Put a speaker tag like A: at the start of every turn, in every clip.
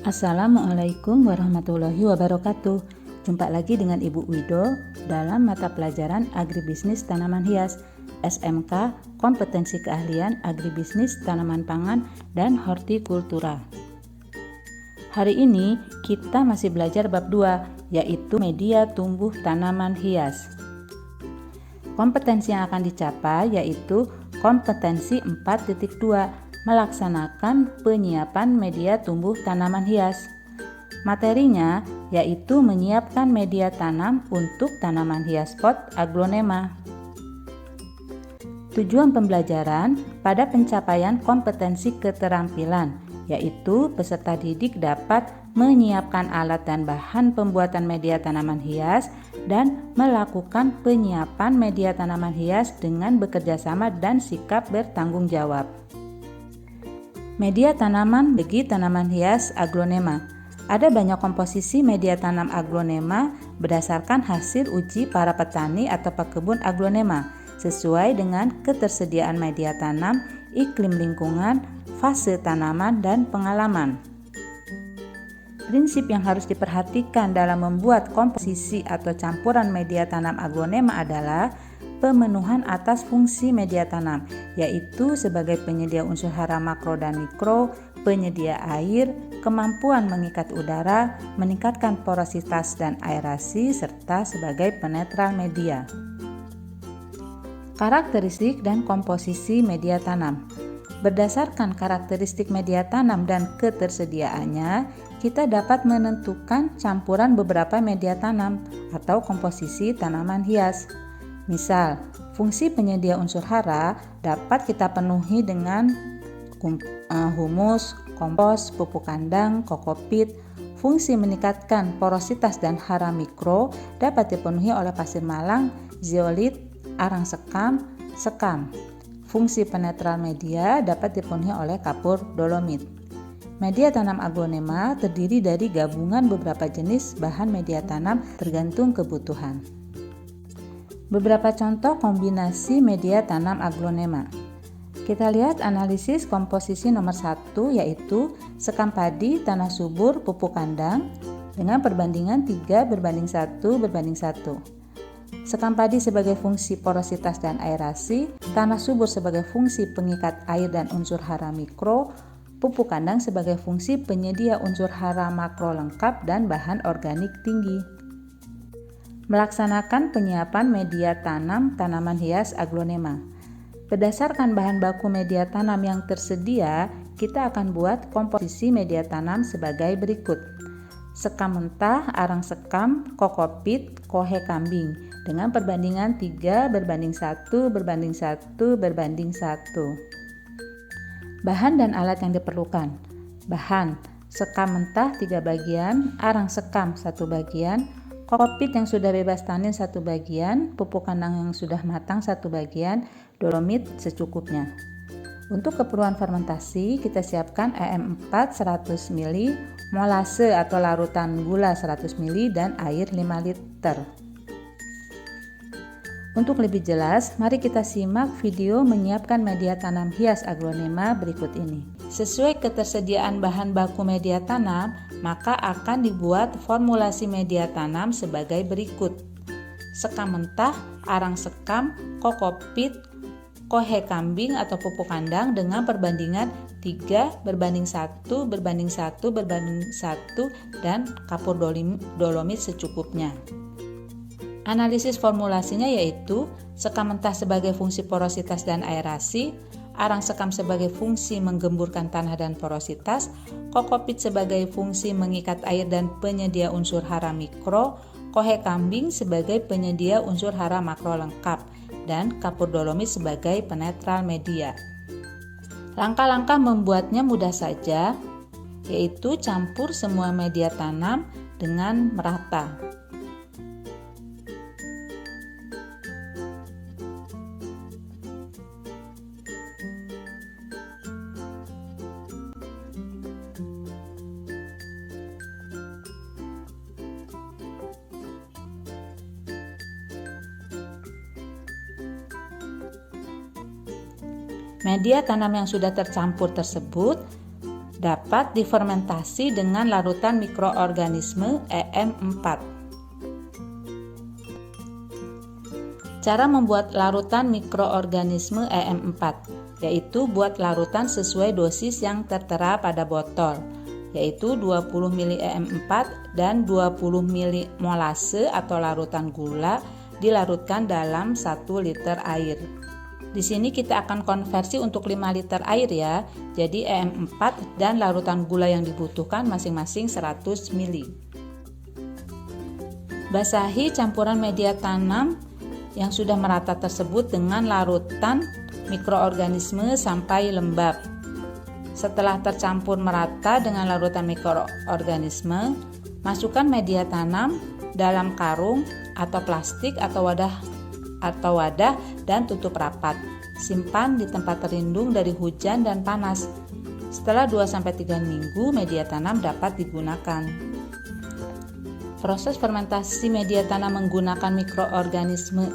A: Assalamualaikum warahmatullahi wabarakatuh. Jumpa lagi dengan Ibu Wido dalam mata pelajaran Agribisnis Tanaman Hias SMK Kompetensi Keahlian Agribisnis Tanaman Pangan dan Hortikultura. Hari ini kita masih belajar bab 2, yaitu media tumbuh tanaman hias. Kompetensi yang akan dicapai yaitu kompetensi 4.2, melaksanakan penyiapan media tumbuh tanaman hias. Materinya yaitu menyiapkan media tanam untuk tanaman hias pot aglonema. Tujuan pembelajaran pada pencapaian kompetensi keterampilan, yaitu peserta didik dapat menyiapkan alat dan bahan pembuatan media tanaman hias dan melakukan penyiapan media tanaman hias dengan bekerjasama dan sikap bertanggung jawab. Media tanaman bagi tanaman hias aglonema. Ada banyak komposisi media tanam aglonema berdasarkan hasil uji para petani atau pekebun aglonema sesuai dengan ketersediaan media tanam, iklim lingkungan, fase tanaman, dan pengalaman. Prinsip yang harus diperhatikan dalam membuat komposisi atau campuran media tanam aglonema adalah pemenuhan atas fungsi media tanam, yaitu sebagai penyedia unsur hara makro dan mikro, penyedia air, kemampuan mengikat udara, meningkatkan porositas dan aerasi, serta sebagai penetral media. Karakteristik dan komposisi media tanam. Berdasarkan karakteristik media tanam dan ketersediaannya, kita dapat menentukan campuran beberapa media tanam atau komposisi tanaman hias. Misal, fungsi penyedia unsur hara dapat kita penuhi dengan humus, kompos, pupuk kandang, kokopit. Fungsi meningkatkan porositas dan hara mikro dapat dipenuhi oleh pasir malang, zeolit, arang sekam, sekam. Fungsi penetral media dapat dipenuhi oleh kapur dolomit. Media tanam aglonema terdiri dari gabungan beberapa jenis bahan media tanam tergantung kebutuhan. Beberapa contoh kombinasi media tanam aglonema. Kita lihat analisis komposisi nomor 1, yaitu sekam padi, tanah subur, pupuk kandang dengan perbandingan 3:1:1. Sekam padi sebagai fungsi porositas dan aerasi, tanah subur sebagai fungsi pengikat air dan unsur hara mikro, pupuk kandang sebagai fungsi penyedia unsur hara makro lengkap dan bahan organik tinggi. Melaksanakan penyiapan media tanam tanaman hias aglonema. Berdasarkan bahan baku media tanam yang tersedia, kita akan buat komposisi media tanam sebagai berikut. Sekam mentah, arang sekam, kokopit, kohe kambing dengan perbandingan 3:1:1:1. Bahan dan alat yang diperlukan. Bahan: sekam mentah 3 bagian, arang sekam 1 bagian, kokopit yang sudah bebas tanin 1 bagian, pupuk kandang yang sudah matang 1 bagian, dolomit secukupnya. Untuk keperluan fermentasi, kita siapkan EM4 100 ml, molase atau larutan gula 100 ml, dan air 5 liter. Untuk lebih jelas, mari kita simak video menyiapkan media tanam hias aglonema berikut ini. Sesuai ketersediaan bahan baku media tanam, maka akan dibuat formulasi media tanam sebagai berikut. Sekam mentah, arang sekam, kokopit, kohe kambing atau pupuk kandang dengan perbandingan 3:1:1:1 dan kapur dolomit secukupnya. Analisis formulasinya yaitu sekam mentah sebagai fungsi porositas dan aerasi, arang sekam sebagai fungsi menggemburkan tanah dan porositas, kokopit sebagai fungsi mengikat air dan penyedia unsur hara mikro, kohe kambing sebagai penyedia unsur hara makro lengkap, dan kapur dolomit sebagai penetral media. Langkah-langkah membuatnya mudah saja, yaitu campur semua media tanam dengan merata. Media tanam yang sudah tercampur tersebut dapat difermentasi dengan larutan mikroorganisme EM4. Cara membuat larutan mikroorganisme EM4, yaitu buat larutan sesuai dosis yang tertera pada botol, yaitu 20 ml EM4 dan 20 ml molase atau larutan gula dilarutkan dalam 1 liter air. Di sini kita akan konversi untuk 5 liter air ya. Jadi EM4 dan larutan gula yang dibutuhkan masing-masing 100 ml. Basahi campuran media tanam yang sudah merata tersebut dengan larutan mikroorganisme sampai lembab. Setelah tercampur merata dengan larutan mikroorganisme, masukkan media tanam dalam karung atau plastik atau wadah dan tutup rapat. Simpan di tempat terlindung dari hujan dan panas. Setelah 2-3 minggu, media tanam dapat digunakan. Proses fermentasi media tanam menggunakan mikroorganisme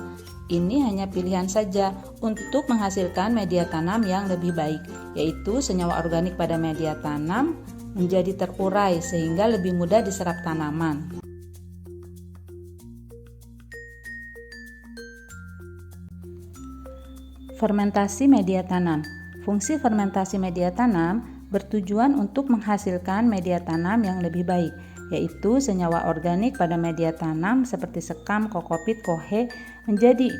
A: ini hanya pilihan saja untuk menghasilkan media tanam yang lebih baik, yaitu senyawa organik pada media tanam menjadi terurai sehingga lebih mudah diserap tanaman. Fermentasi media tanam. Fungsi fermentasi media tanam bertujuan untuk menghasilkan media tanam yang lebih baik, yaitu senyawa organik pada media tanam seperti sekam, kokopit, kohe menjadi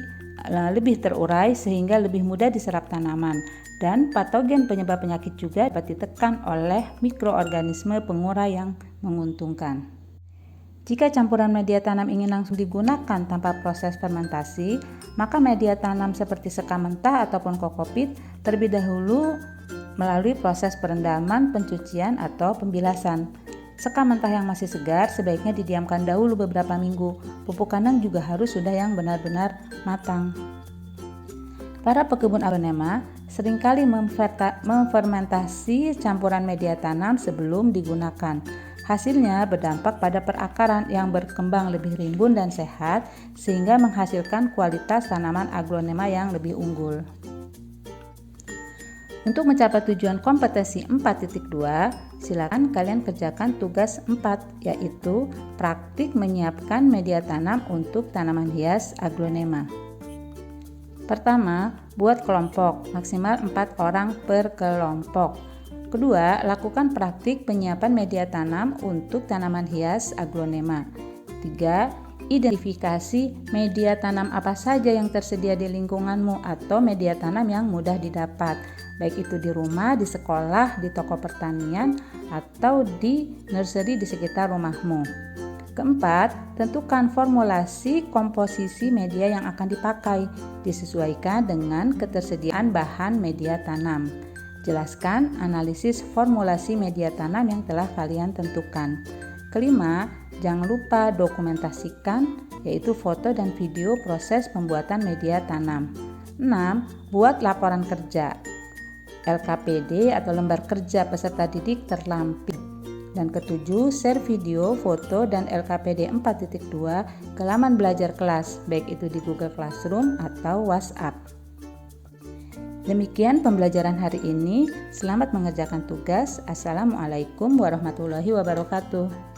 A: lebih terurai sehingga lebih mudah diserap tanaman, dan patogen penyebab penyakit juga dapat ditekan oleh mikroorganisme pengurai yang menguntungkan. Jika campuran media tanam ingin langsung digunakan tanpa proses fermentasi, maka media tanam seperti sekam mentah ataupun kokopit terlebih dahulu melalui proses perendaman, pencucian, atau pembilasan. Sekam mentah yang masih segar sebaiknya didiamkan dahulu beberapa minggu. Pupuk kandang juga harus sudah yang benar-benar matang. Para pekebun aglonema seringkali memfermentasi campuran media tanam sebelum digunakan. Hasilnya berdampak pada perakaran yang berkembang lebih rimbun dan sehat sehingga menghasilkan kualitas tanaman aglonema yang lebih unggul. Untuk mencapai tujuan kompetensi 4.2, silakan kalian kerjakan tugas 4, yaitu praktik menyiapkan media tanam untuk tanaman hias aglonema. Pertama, buat kelompok, maksimal 4 orang per kelompok. Kedua, lakukan praktik penyiapan media tanam untuk tanaman hias aglonema. 3. Identifikasi media tanam apa saja yang tersedia di lingkunganmu atau media tanam yang mudah didapat, baik itu di rumah, di sekolah, di toko pertanian, atau di nursery di sekitar rumahmu. Keempat, tentukan formulasi komposisi media yang akan dipakai, disesuaikan dengan ketersediaan bahan media tanam. Jelaskan analisis formulasi media tanam yang telah kalian tentukan. Kelima, jangan lupa dokumentasikan, yaitu foto dan video proses pembuatan media tanam. 6. Buat laporan kerja LKPD atau lembar kerja peserta didik terlampir. Dan ketujuh, share video, foto, dan LKPD 4.2 ke laman belajar kelas, baik itu di Google Classroom atau WhatsApp. Demikian pembelajaran hari ini. Selamat mengerjakan tugas. Assalamualaikum warahmatullahi wabarakatuh.